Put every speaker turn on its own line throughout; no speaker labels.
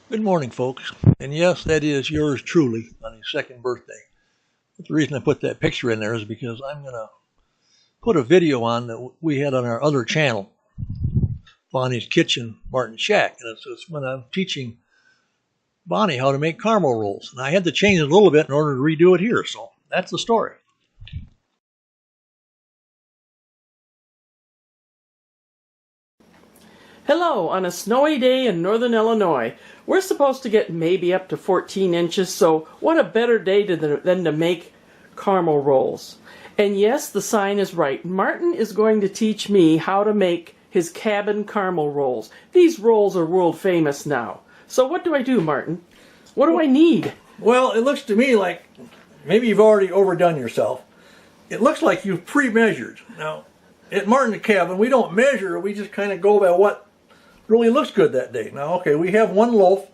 Good morning, folks. And yes, that is yours truly on his second birthday. But the reason I put that picture in there is because I'm going to put a video on that we had on our other channel, Vonnie's Kitchen, Martin Shack. And it's when I'm teaching Vonnie how to make caramel rolls. And I had to change it a little bit in order to redo it here. So that's the story.
Hello, on a snowy day in northern Illinois. We're supposed to get maybe up to 14 inches, so what a better day than to make caramel rolls. And yes, the sign is right. Martin is going to teach me how to make his cabin caramel rolls. These rolls are world famous now. So what do I do, Martin? What do I need?
Well, it looks to me like maybe you've already overdone yourself. It looks like you've pre-measured. Now, at Martin's Cabin, we don't measure, we just kind of go by what really looks good that day. Now, okay, we have one loaf,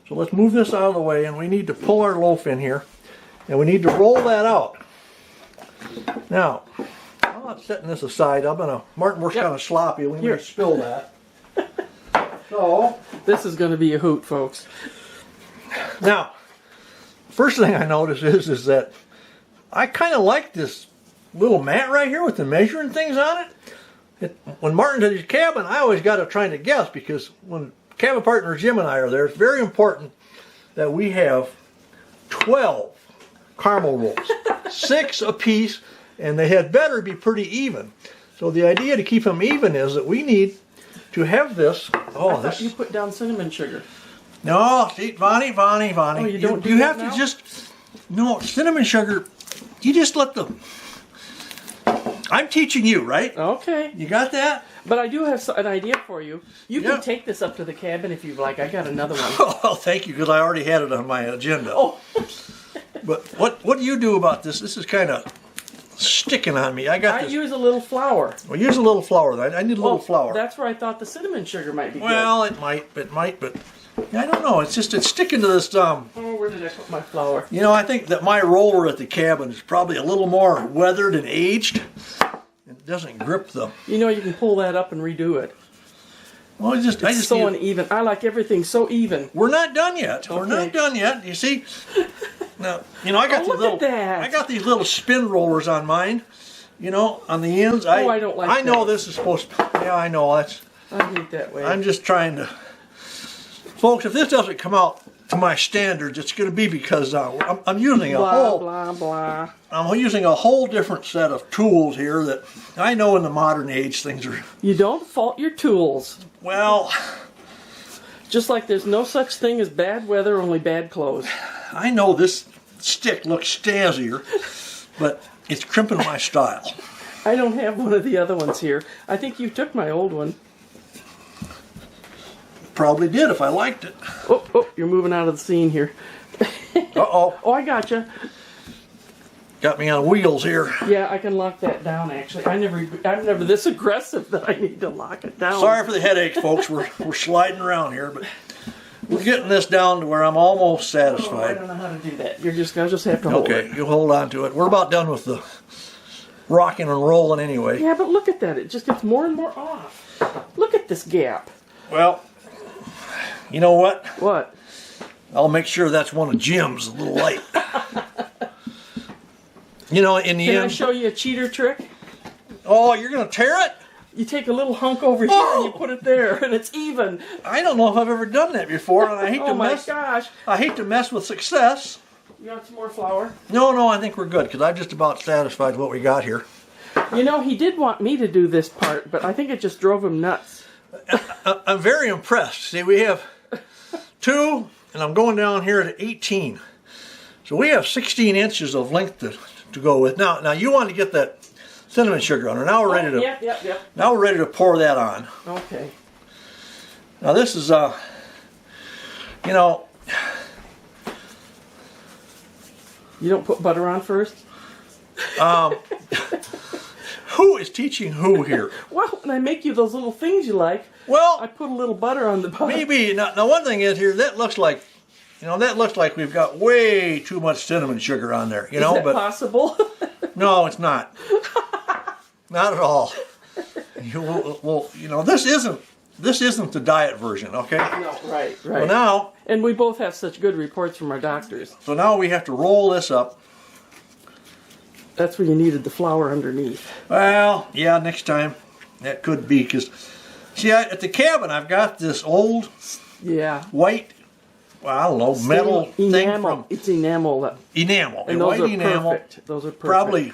so let's move this out of the way, and we need to pull our loaf in here, and we need to roll that out. Now, I'm not setting this aside. Martin, we're kind of sloppy. We may spill that. So,
this is going to be a hoot, folks.
Now, first thing I notice is that I kind of like this little mat right here with the measuring things on it. When Martin's at his cabin, I always got to try to guess, because when cabin partner Jim and I are there, it's very important that we have 12 caramel rolls, 6 apiece, and they had better be pretty even. So the idea to keep them even is that we need to have this.
Oh, I thought you put down cinnamon sugar.
No, see, Vonnie.
Oh, you don't do that now?
No, cinnamon sugar, you just let them. I'm teaching you, right?
Okay.
You got that?
But I do have an idea for you. You can take this up to the cabin if you'd like. I got another one.
Oh, thank you, because I already had it on my agenda.
Oh.
But what do you do about this? This is kind of sticking on me. I
use a little flour.
Well, use a little flour. I need a little flour.
That's where I thought the cinnamon sugar might be good.
Well, it might, but I don't know. It's sticking to this.
Oh, where did I put my flour?
You know, I think that my roller at the cabin is probably a little more weathered and aged. It doesn't grip them.
You know, you can pull that up and redo it.
Well,
it's so uneven. I like everything so even.
We're not done yet.
Okay.
We're not done yet. You see? Now, you know, I got these little spin rollers on mine. You know, on the ends.
I don't like that.
I know this is supposed to. Yeah, I know.
I hate that way.
I'm just trying to. Folks, if this doesn't come out to my standards, it's going to be because I'm using I'm using a whole different set of tools here that I know in the modern age things are.
You don't fault your tools.
Well,
just like there's no such thing as bad weather, only bad clothes.
I know this stick looks snazzier, but it's crimping my style.
I don't have one of the other ones here. I think you took my old one.
Probably did if I liked it.
Oh, you're moving out of the scene here.
Uh-oh.
Oh, I gotcha.
Got me on wheels here.
Yeah, I can lock that down, actually. I'm never this aggressive that I need to lock it down.
Sorry for the headaches, folks. We're sliding around here, but we're getting this down to where I'm almost satisfied.
Oh, I don't know how to do that. I'll just have to hold it.
Okay, you hold on to it. We're about done with the rocking and rolling anyway.
Yeah, but look at that. It just gets more and more off. Look at this gap.
Well, you know what?
What?
I'll make sure that's one of Jim's, a little light. You know, in the end...
Can I show you a cheater trick?
Oh, you're going to tear it?
You take a little hunk over here and you put it there, and it's even.
I don't know if I've ever done that before, and I hate
oh my gosh!
I hate to mess with success.
You want some more flour?
No, I think we're good, because I'm just about satisfied with what we got here.
You know, he did want me to do this part, but I think it just drove him nuts.
I'm very impressed. See, we have 2, and I'm going down here to 18. So we have 16 inches of length to go with. Now you want to get that cinnamon sugar on her. Now we're ready to.
Yep.
Now we're ready to pour that on.
Okay.
Now this is you know.
You don't put butter on first?
Who is teaching who here?
Well, when I make you those little things you like,
well,
I put a little butter on the bottom.
Maybe. Now one thing is here, that looks like, we've got way too much cinnamon sugar on there. You know,
is that possible?
No, it's not. Not at all. Well, you know, this isn't this isn't the diet version, okay?
No, right.
So now,
And we both have such good reports from our doctors.
so now we have to roll this up.
That's where you needed the flour underneath.
Well, yeah, next time. That could be, because, see, at the cabin, I've got this old
Yeah.
white, well, I don't know, metal thing
enamel.
from
It's enamel.
enamel.
And
a
those
white
are
enamel,
perfect. Those are perfect.
probably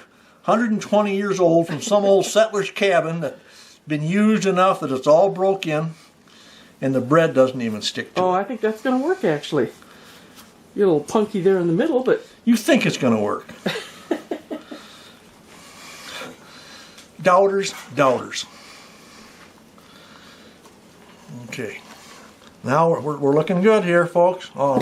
120 years old from some old settler's cabin that's been used enough that it's all broke in, and the bread doesn't even stick to
Oh,
it.
I think that's going to work, actually. You're a little punky there in the middle, but...
You think it's going to work. Doubters, doubters. Okay. Now we're looking good here, folks. Oh, a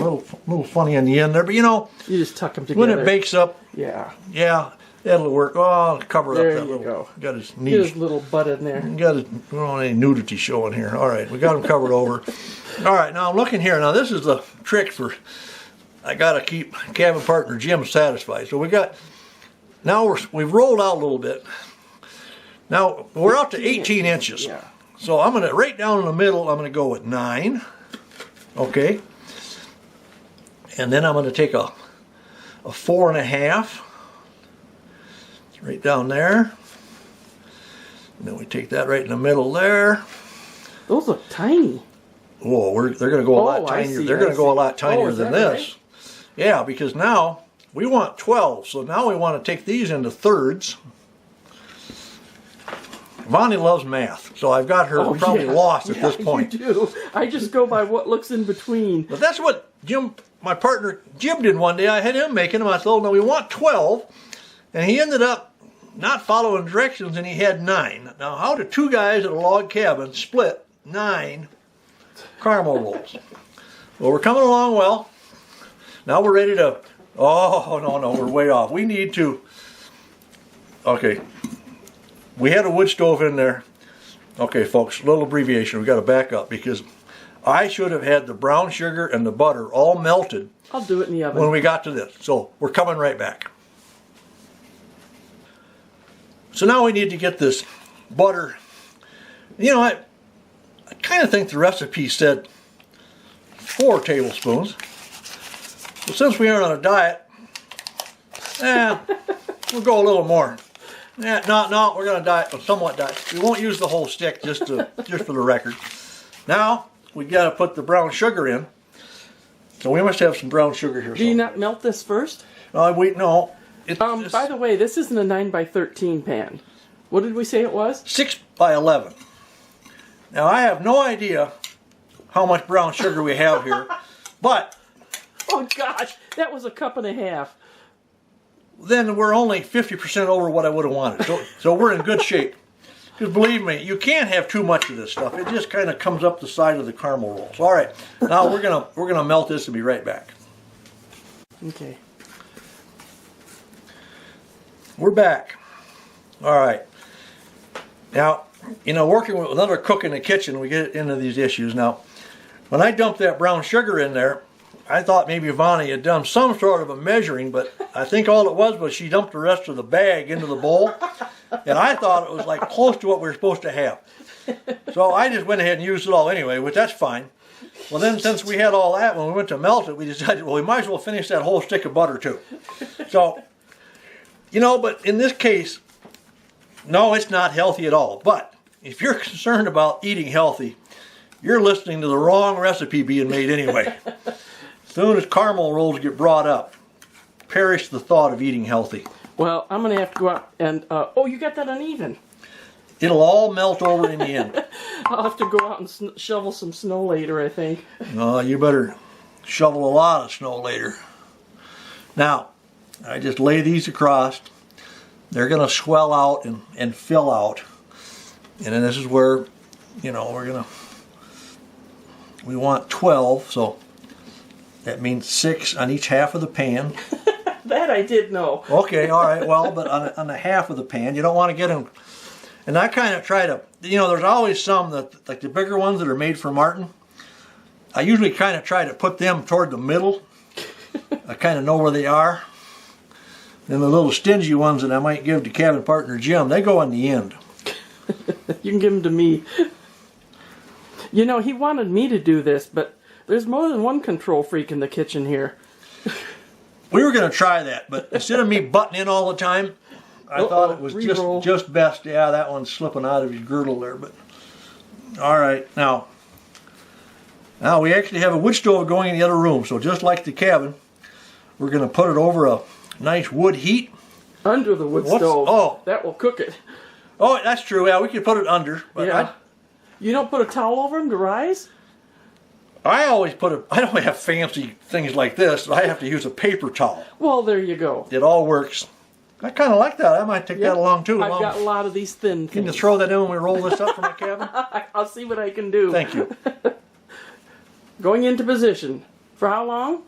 little funny in the end there, but you know,
You just tuck them together.
when it bakes up,
Yeah.
yeah, that'll work. Oh, I'll cover
There
up that
you
little.
go.
Got his
Get
knees.
his little butt in there.
Got his, we don't want any nudity showing here. All right, we got him covered over. All right, now I'm looking here. Now this is the trick for. I got to keep cabin partner Jim satisfied. So we got. Now we've rolled out a little bit. Now we're out to 18 inches.
Yeah.
So I'm gonna right down in the middle. I'm gonna go with 9. Okay. And then I'm gonna take a 4.5. Right down there. And then we take that right in the middle there.
Those look tiny.
Whoa, they're going to go a lot
I
tinier.
see,
They're going
I
to go a
see.
lot tinier
Is
than
that
this.
right?
Yeah, because now we want 12. So now we want to take these into thirds. Vonnie loves math, so I've got her probably
yeah.
lost at
Yeah,
this point.
You do. I just go by what looks in between.
But that's what Jim, my partner Jim, did one day. I had him making them. I told him, no, we want 12. And he ended up not following directions, and he had 9. Now, how do two guys at a log cabin split 9 caramel rolls? Well, we're coming along well. Now we're ready to, oh, no, we're way off. We need to, okay, we had a wood stove in there. Okay, folks, a little abbreviation. We got to back up because I should have had the brown sugar and the butter all melted
I'll do it in the oven.
when we got to this. So we're coming right back. So now we need to get this butter. You know, I kind of think the recipe said 4 tablespoons. But since we aren't on a diet, we'll go a little more. No, we're going to diet, somewhat diet. We won't use the whole stick, just for the record. Now, we got to put the brown sugar in. So we must have some brown sugar here.
Do you not melt this first?
No.
By the way, this isn't a 9x13 pan. What did we say it was?
6 by 11. Now I have no idea how much brown sugar we have here, but
Oh gosh, that was a cup and a half.
then we're only 50% over what I would have wanted. So we're in good shape. Because believe me, you can't have too much of this stuff. It just kind of comes up the side of the caramel rolls. All right, now we're gonna melt this and be right back.
Okay.
We're back. All right. Now, you know, working with another cook in the kitchen, we get into these issues. Now, when I dumped that brown sugar in there, I thought maybe Vonnie had done some sort of a measuring, but I think all it was she dumped the rest of the bag into the bowl, and I thought it was like close to what we were supposed to have. So I just went ahead and used it all anyway, which that's fine. Well, then since we had all that, when we went to melt it, we decided, well, we might as well finish that whole stick of butter too. So, you know, but in this case, no, it's not healthy at all. But if you're concerned about eating healthy, you're listening to the wrong recipe being made anyway. As soon as caramel rolls get brought up, perish the thought of eating healthy.
Well, I'm going to have to go out and... oh, you got that uneven.
It'll all melt over in the end.
I'll have to go out and shovel some snow later, I think.
No, you better shovel a lot of snow later. Now, I just lay these across. They're going to swell out and fill out. And then this is where, you know, we want 12, so that means 6 on each half of the pan.
That I did know.
Okay, all right, well, but on the half of the pan, you don't want to get them. And I kind of try to, you know, there's always some that, like the bigger ones that are made for Martin, I usually kind of try to put them toward the middle. I kind of know where they are. And the little stingy ones that I might give to cabin partner Jim, they go on the end.
You can give them to me. You know, he wanted me to do this, but there's more than one control freak in the kitchen here.
We were going to try that, but instead of me butting in all the time, I thought it was just best. Yeah, that one's slipping out of his girdle there. But all right, now we actually have a wood stove going in the other room. So just like the cabin, we're going to put it over a nice wood heat.
Under the wood stove. Oh, that will cook it.
Oh, that's true. Yeah, we could put it under. But
yeah. You don't put a towel over him to rise?
I always I don't have fancy things like this. I have to use a paper towel.
Well, there you go.
It all works. I kind of like that. I might take that along too.
I've got a lot of these thin things.
Can you throw that in when we roll this up for my cabin?
I'll see what I can do.
Thank you.
Going into position. For how long?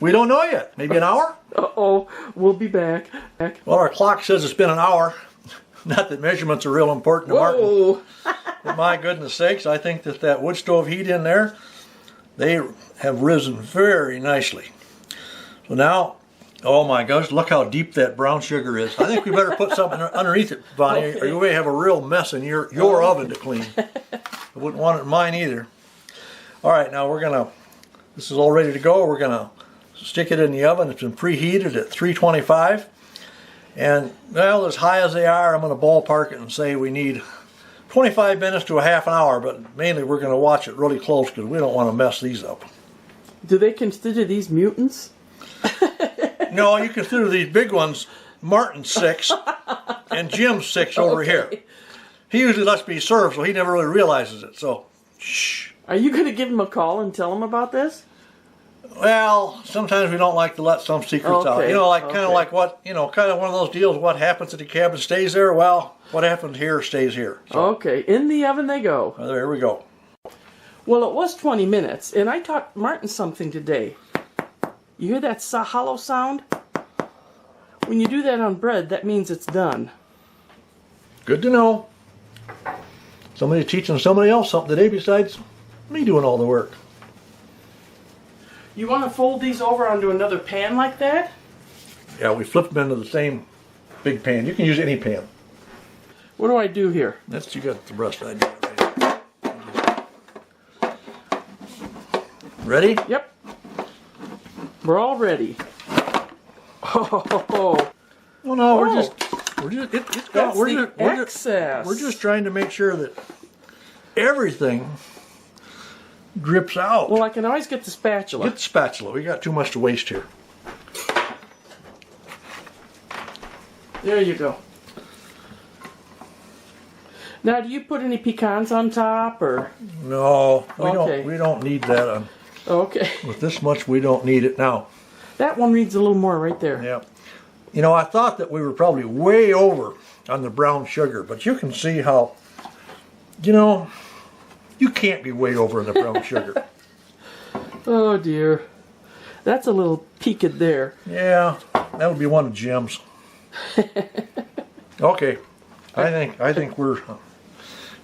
We don't know yet. Maybe an hour?
Uh-oh. We'll be back.
Well, our clock says it's been an hour. Not that measurements are real important to Martin. But my goodness sakes, I think that wood stove heat in there, they have risen very nicely. So now, oh my gosh, look how deep that brown sugar is. I think we better put something underneath it, Vonnie, or you may have a real mess in your oven to clean. I wouldn't want it in mine either. All right, now this is all ready to go. We're going to stick it in the oven. It's been preheated at 325. And, well, as high as they are, I'm going to ballpark it and say we need 25 minutes to a half an hour, but mainly we're going to watch it really close because we don't want to mess these up.
Do they consider these mutants?
No, you consider these big ones Martin's 6 and Jim's 6 over here. He usually lets me serve, so he never really realizes it. So, shh.
Are you going to give him a call and tell him about this?
Well, sometimes we don't like to let some secrets out. You know, kind of like kind of one of those deals, what happens at the cabin stays there. Well, what happens here stays here. So,
okay, in the oven they go.
Well, there we go.
Well, it was 20 minutes, and I taught Martin something today. You hear that hollow sound? When you do that on bread, that means it's done.
Good to know. Somebody teaching somebody else something today besides me doing all the work.
You want to fold these over onto another pan like that?
Yeah, we flip them into the same big pan. You can use any pan.
What do I do here?
You got the rest idea right. Ready?
Yep. We're all ready. Oh.
Well, no, we're just trying to make sure that everything drips out.
Well, I can always get the spatula.
Get the spatula. We got too much to waste here.
There you go. Now, do you put any pecans on top, or?
No, we don't need that on.
Okay.
With this much, we don't need it now.
That one needs a little more right there.
Yeah. You know, I thought that we were probably way over on the brown sugar, but you can see how, you can't be way over in the brown sugar.
Oh dear. That's a little peaked there.
Yeah, that would be one of Jim's. Okay. I think we're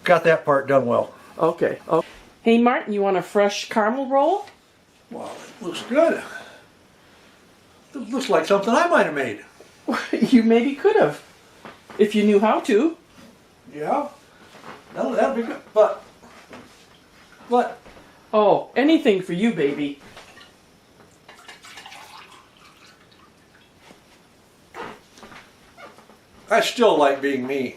got that part done well.
Okay. Oh. Hey Martin, you want a fresh caramel roll?
Wow, it looks good. It looks like something I might have made.
You maybe could have, if you knew how to.
Yeah, that'll be good. But what?
Oh, anything for you, baby.
I still like being me.